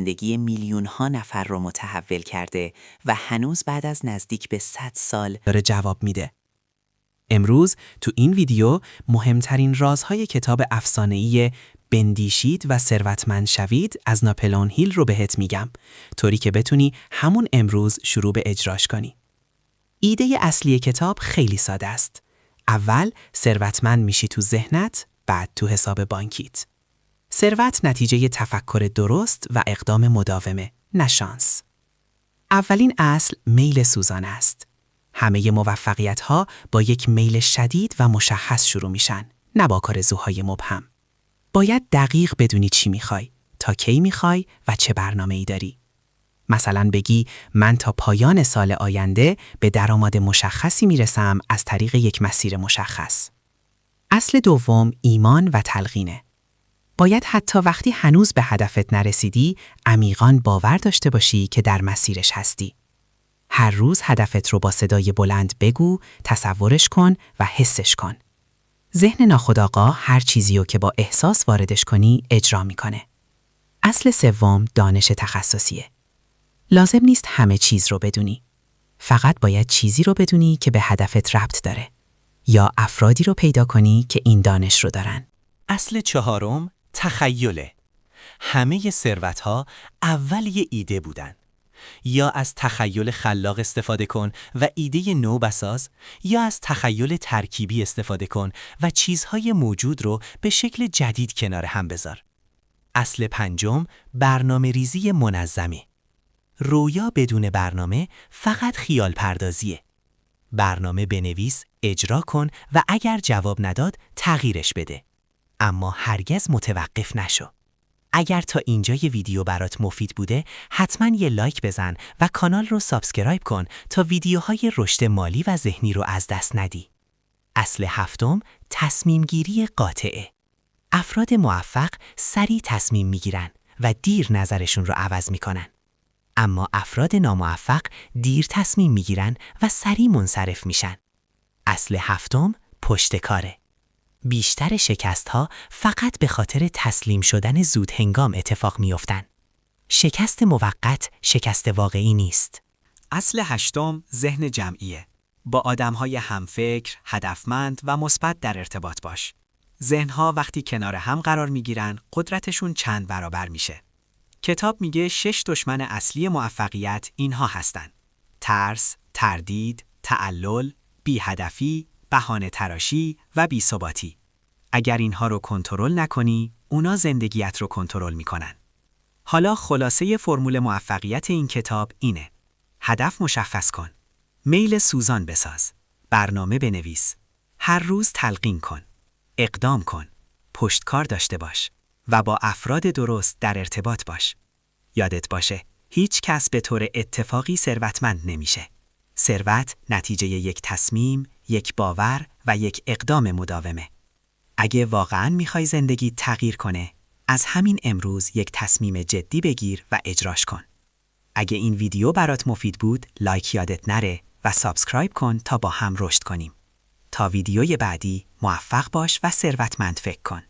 زندگی میلیون‌ها نفر رو متحول کرده و هنوز بعد از نزدیک به 100 سال داره جواب میده. امروز تو این ویدیو مهمترین رازهای کتاب افسانه‌ای بندیشید و ثروتمند شوید از ناپلئون هیل رو بهت میگم، طوری که بتونی همون امروز شروع به اجراش کنی. ایده اصلی کتاب خیلی ساده است. اول ثروتمند میشی تو ذهنت، بعد تو حساب بانکیت. ثروت نتیجه تفکر درست و اقدام مداومه، نه شانس. اولین اصل میل سوزان است. همه موفقیت‌ها با یک میل شدید و مشخص شروع میشن، نه با کارزوهای مبهم. باید دقیق بدونی چی میخوای، تا کی میخوای و چه برنامه‌ای داری. مثلا بگی من تا پایان سال آینده به درآمد مشخصی میرسم از طریق یک مسیر مشخص. اصل دوم ایمان و تلقینه. باید حتی وقتی هنوز به هدفت نرسیدی، عمیقاً باور داشته باشی که در مسیرش هستی. هر روز هدفت رو با صدای بلند بگو، تصورش کن و حسش کن. ذهن ناخودآگاه هر چیزی رو که با احساس واردش کنی اجرا میکنه. اصل سوم دانش تخصصیه. لازم نیست همه چیز رو بدونی. فقط باید چیزی رو بدونی که به هدفت ربط داره. یا افرادی رو پیدا کنی که این دانش رو دارن. اصل چهارم تخیله. همه ثروت‌ها اول یه ایده بودن. یا از تخیل خلاق استفاده کن و ایده نو بساز، یا از تخیل ترکیبی استفاده کن و چیزهای موجود رو به شکل جدید کنار هم بذار. اصل پنجم برنامه ریزی منظمه. رویا بدون برنامه فقط خیال پردازیه. برنامه بنویس، اجرا کن و اگر جواب نداد تغییرش بده. اما هرگز متوقف نشو. اگر تا اینجای ویدیو برات مفید بوده، حتما یه لایک بزن و کانال رو سابسکرایب کن تا ویدیوهای رشد مالی و ذهنی رو از دست ندی. اصل هفتم تصمیم گیری قاطعه. افراد موفق سریع تصمیم میگیرن و دیر نظرشون رو عوض میکنن. اما افراد ناموفق دیر تصمیم میگیرن و سریع منصرف میشن. اصل هفتم پشتکاره. بیشتر شکست‌ها فقط به خاطر تسلیم شدن زود هنگام اتفاق میافتن. شکست موقت شکست واقعی نیست. اصل هشتم ذهن جمعیه. با آدم‌های همفکر، هدفمند و مثبت در ارتباط باش. ذهن‌ها وقتی کنار هم قرار میگیرن، قدرتشون چند برابر میشه. کتاب میگه 6 دشمن اصلی موفقیت اینها هستن: ترس، تردید، تعلل، بی‌هدفی، بهانه تراشی و بی‌ثباتی. اگر اینها رو کنترل نکنی، اونا زندگیت رو کنترل میکنن. حالا خلاصه فرمول موفقیت این کتاب اینه: هدف مشخص کن، میل سوزان بساز، برنامه بنویس، هر روز تلقین کن، اقدام کن، پشتکار داشته باش و با افراد درست در ارتباط باش. یادت باشه، هیچ کس به طور اتفاقی ثروتمند نمیشه. ثروت نتیجه یک تصمیم، یک باور و یک اقدام مداومه. اگه واقعاً میخوای زندگی تغییر کنه، از همین امروز یک تصمیم جدی بگیر و اجراش کن. اگه این ویدیو برات مفید بود، لایک یادت نره و سابسکرایب کن تا با هم رشد کنیم. تا ویدیوی بعدی موفق باش و ثروتمند فکر کن.